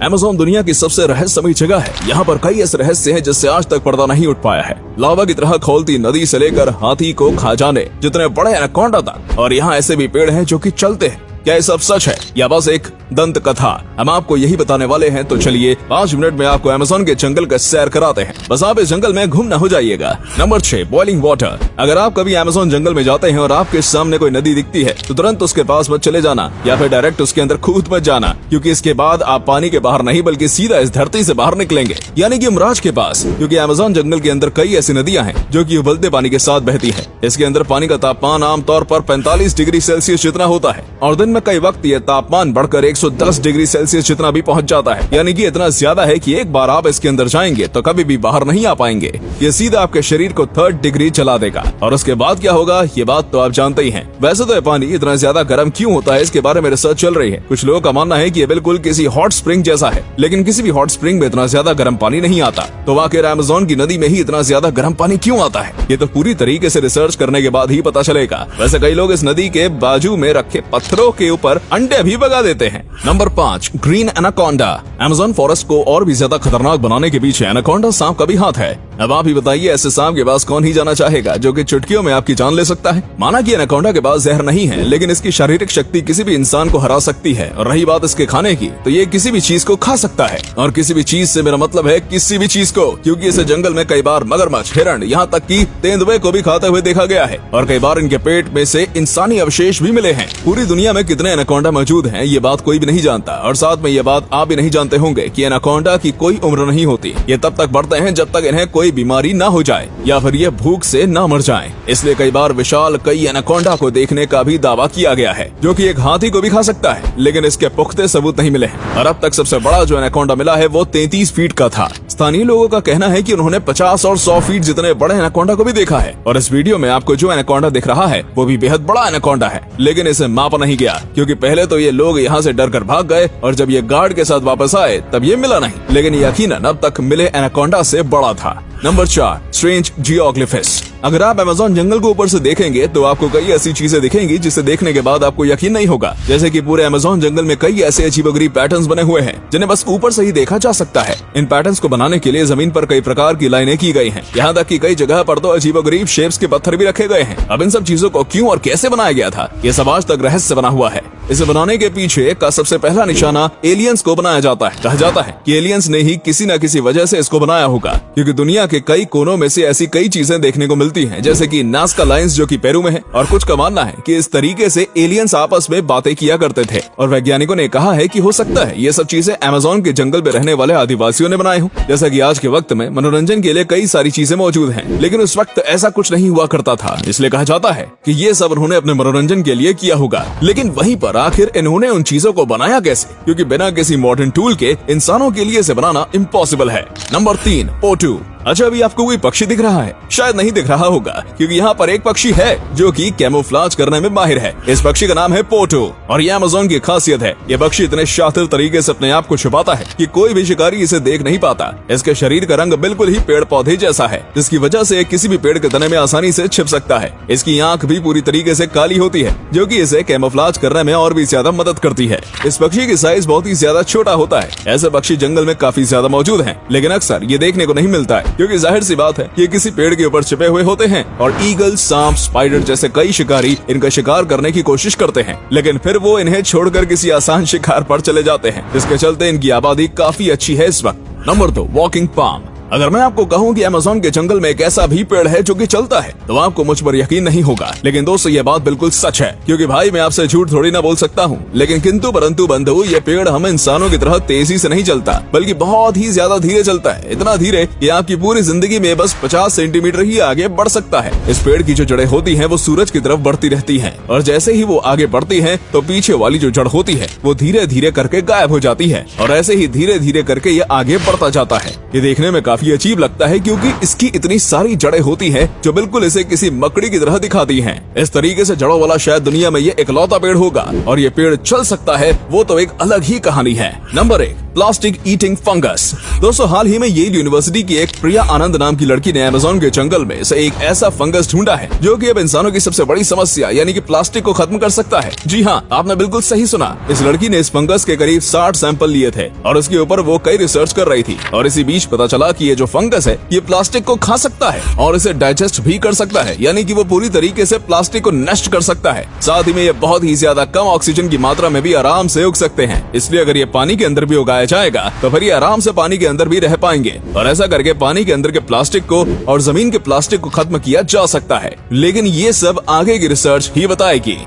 Amazon दुनिया की सबसे रहस्यमयी जगह है। यहाँ पर कई ऐसे रहस्य हैं जिससे आज तक पर्दा नहीं उठ पाया है। लावा की तरह खोलती नदी से लेकर हाथी को खा जाने जितने बड़े एनाकोंडा तक, और यहाँ ऐसे भी पेड़ हैं जो कि चलते हैं। क्या ये सब सच है या बस एक दंत कथा? हम आपको यही बताने वाले हैं, तो चलिए 5 मिनट में आपको अमेज़न के जंगल का सैर कराते हैं। बस आप इस जंगल में घूम न हो जाइएगा। Number 6, boiling water. अगर आप कभी अमेज़न जंगल में जाते हैं और आपके सामने कोई नदी दिखती है तो तुरंत उसके पास मत चले जाना या फिर डायरेक्ट उसके अंदर कूद मत जाना, क्योंकि इसके बाद आप पानी के बाहर नहीं बल्कि सीधा इस धरती से बाहर निकलेंगे, यानी कि यमराज के पास। क्योंकि अमेज़न जंगल के अंदर कई ऐसी नदियां हैं जो कि उबलते पानी के साथ बहती है। इसके अंदर पानी का तापमान आमतौर पर 45 डिग्री सेल्सियस जितना होता है और दिन में कई वक्त ये तापमान बढ़कर 110 डिग्री सेल्सियस जितना भी पहुंच जाता है, यानी कि इतना ज्यादा है कि एक बार आप इसके अंदर जाएंगे तो कभी भी बाहर नहीं आ पाएंगे। ये सीधा आपके शरीर को 3rd डिग्री जला देगा। और उसके बाद क्या होगा ये बात तो आप जानते ही हैं। वैसे तो ये पानी इतना ज्यादा गर्म क्यों होता है, इसके बारे में रिसर्च चल रही है। कुछ लोगों का मानना है कि ये बिल्कुल किसी हॉट स्प्रिंग जैसा है, लेकिन किसी भी हॉट स्प्रिंग में इतना ज्यादा गर्म पानी नहीं आता। तो आखिर अमेज़न की नदी में ही इतना ज्यादा गर्म पानी क्यों आता है, ये तो पूरी तरीके से रिसर्च करने के बाद ही पता चलेगा। वैसे कई लोग इस नदी के बाजू में रखे पत्थरों के ऊपर अंडे भी भगा देते हैं। Number 5, green anaconda. Amazon forest को और भी ज्यादा खतरनाक बनाने के पीछे एनाकोंडा सांप का भी हाथ है। अब आप ही बताइए, ऐसे सांप के पास कौन ही जाना चाहेगा जो कि चुटकियों में आपकी जान ले सकता है। माना कि एनाकोंडा के पास जहर नहीं है, लेकिन इसकी शारीरिक शक्ति किसी भी इंसान को हरा सकती है। और रही बात इसके खाने की, तो ये किसी भी चीज को खा सकता है। और किसी भी चीज से मेरा मतलब है किसी भी चीज को, क्योंकि इसे जंगल में कई बार मगरमच्छ, हिरण, यहाँ तक कि तेंदुए को भी खाते हुए देखा गया है। और कई बार इनके पेट में से इंसानी अवशेष भी मिले हैं। पूरी दुनिया में कितने एनाकोंडा मौजूद हैं ये बात कोई भी नहीं जानता, और साथ में ये बात आप भी नहीं जानते होंगे कि एनाकोंडा की कोई उम्र नहीं होती। ये तब तक बढ़ते हैं जब तक इन्हें कोई बीमारी ना हो जाए या फिर ये भूख से ना मर जाएं। इसलिए कई बार विशाल कई एनाकोंडा को देखने का भी दावा किया गया है, जो कि एक हाथी को भी खा सकता है, लेकिन इसके पुख्ते सबूत नहीं मिले हैं। और अब तक सबसे बड़ा जो एनाकोंडा मिला है वो 33 फीट का था। स्थानीय लोगों का कहना है कि उन्होंने 50 और 100 फीट जितने बड़े एनाकोंडा को भी देखा है। और इस वीडियो में आपको जो एनाकोंडा दिख रहा है वो भी बेहद बड़ा एनाकोंडा है, लेकिन इसे मापा नहीं गया, क्योंकि पहले तो ये लोग यहाँ से डर कर भाग गए और जब ये गार्ड के साथ वापस आए तब ये मिला नहीं, लेकिन यकीनन अब तक मिले एनाकोंडा से बड़ा था। Number 4, strange geoglyphs. अगर आप अमेज़न जंगल को ऊपर से देखेंगे तो आपको कई ऐसी चीजें दिखेंगी जिसे देखने के बाद आपको यकीन नहीं होगा। जैसे कि पूरे अमेज़न जंगल में कई ऐसे अजीबोगरीब पैटर्न्स बने हुए हैं जिन्हें बस ऊपर से ही देखा जा सकता है। इन पैटर्न्स को बनाने के लिए जमीन पर कई प्रकार की लाइनें की गई हैं। यहाँ तक कि कई जगह पर तो अजीबोगरीब शेप्स के पत्थर भी रखे गए हैं। अब इन सब चीजों को क्यों और कैसे बनाया गया था, ये सब आज तक रहस्य बना हुआ है। इसे बनाने के पीछे का सबसे पहला निशाना एलियंस को बनाया जाता है। कहा जाता है कि एलियंस ने ही किसी न किसी वजह से इसको बनाया होगा, क्योंकि दुनिया के कई कोनों में से ऐसी कई चीजें देखने को मिलती हैं, जैसे कि नाज़का लाइंस जो कि पेरू में है। और कुछ का मानना है कि इस तरीके से एलियंस आपस में बातें किया करते थे। और वैज्ञानिकों ने कहा है कि हो सकता है ये सब चीजें अमेज़न के जंगल में रहने वाले आदिवासियों ने बनाए हों। जैसा कि आज के वक्त में मनोरंजन के लिए कई सारी चीजें मौजूद हैं, लेकिन उस वक्त ऐसा कुछ नहीं हुआ करता था, इसलिए कहा जाता है कि ये सब उन्होंने अपने मनोरंजन के लिए किया होगा। लेकिन वहीं पर आखिर इन्होंने उन चीजों को बनाया कैसे, क्योंकि बिना किसी मॉडर्न टूल के इंसानों के लिए इसे बनाना इम्पॉसिबल है। नंबर 3, पोटू। अच्छा, अभी आपको कोई पक्षी दिख रहा है? शायद नहीं दिख रहा होगा, क्योंकि यहाँ पर एक पक्षी है जो कि कैमोफ्लेज करने में माहिर है। इस पक्षी का नाम है पोटू और ये अमेज़न की खासियत है। ये पक्षी इतने शातिर तरीके से अपने आप को छुपाता है कि कोई भी शिकारी इसे देख नहीं पाता। इसके शरीर का रंग बिल्कुल ही पेड़ पौधे जैसा है, जिसकी वजह से किसी भी पेड़ के तने में आसानी से छिप सकता है। इसकी आंख भी पूरी तरीके से काली होती है, जो कि इसे कैमोफ्लेज करने में और भी ज्यादा मदद करती है। इस पक्षी की साइज बहुत ही ज्यादा छोटा होता है। ऐसे पक्षी जंगल में काफी ज्यादा मौजूद हैं, लेकिन अक्सर ये देखने को नहीं मिलता है, क्योंकि जाहिर सी बात है ये किसी पेड़ के ऊपर छिपे हुए होते हैं। और ईगल, सांप, स्पाइडर जैसे कई शिकारी इनका शिकार करने की कोशिश करते हैं, लेकिन फिर वो इन्हें छोड़कर किसी आसान शिकार पर चले जाते हैं, जिसके चलते इनकी आबादी काफी अच्छी है इस वक्त। Number 2, walking palm. अगर मैं आपको कहूँ कि अमेज़न के जंगल में एक ऐसा भी पेड़ है जो कि चलता है, तो आपको मुझ पर यकीन नहीं होगा। लेकिन दोस्तों ये बात बिल्कुल सच है, क्योंकि भाई मैं आपसे झूठ थोड़ी ना बोल सकता हूँ। लेकिन किंतु परंतु बंधु, ये पेड़ हम इंसानों की तरह तेजी से नहीं चलता, बल्कि बहुत ही ज्यादा धीरे चलता है। इतना धीरे कि आपकी पूरी जिंदगी में बस 50 सेंटीमीटर ही आगे बढ़ सकता है। इस पेड़ की जो जड़ें होती हैं वो सूरज की तरफ बढ़ती रहती हैं, और जैसे ही वो आगे बढ़ती हैं तो पीछे वाली जो जड़ होती है वो धीरे धीरे करके गायब हो जाती है, और ऐसे ही धीरे धीरे करके ये आगे बढ़ता जाता है। ये देखने में काफी अजीब लगता है, क्योंकि इसकी इतनी सारी जड़ें होती हैं जो बिल्कुल इसे किसी मकड़ी की तरह दिखाती हैं। इस तरीके से जड़ों वाला शायद दुनिया में ये इकलौता पेड़ होगा, और ये पेड़ चल सकता है वो तो एक अलग ही कहानी है। Number 1, plastic eating fungus. दोस्तों हाल ही में येल यूनिवर्सिटी की एक प्रिया आनंद नाम की लड़की ने अमेज़न के जंगल में से एक ऐसा फंगस ढूंढा है जो कि अब इंसानों की सबसे बड़ी समस्या यानी कि प्लास्टिक को खत्म कर सकता है। जी हाँ, आपने बिल्कुल सही सुना। इस लड़की ने इस फंगस के करीब 60 सैंपल लिए थे और उसके ऊपर वो कई रिसर्च कर रही थी और इसी बीच पता चला कि ये जो फंगस है ये प्लास्टिक को खा सकता है और इसे डाइजेस्ट भी कर सकता है, यानी कि वो पूरी तरीके से प्लास्टिक को नष्ट कर सकता है। साथ ही में ये बहुत ही ज्यादा कम ऑक्सीजन की मात्रा में भी आराम से उग सकते हैं, इसलिए अगर ये पानी के अंदर भी उगाया जाएगा तो फिर ये आराम से पानी के अंदर भी रह पाएंगे और ऐसा करके पानी के अंदर के प्लास्टिक को और जमीन के प्लास्टिक को खत्म किया जा सकता है। लेकिन ये सब आगे की रिसर्च ही बताएगी।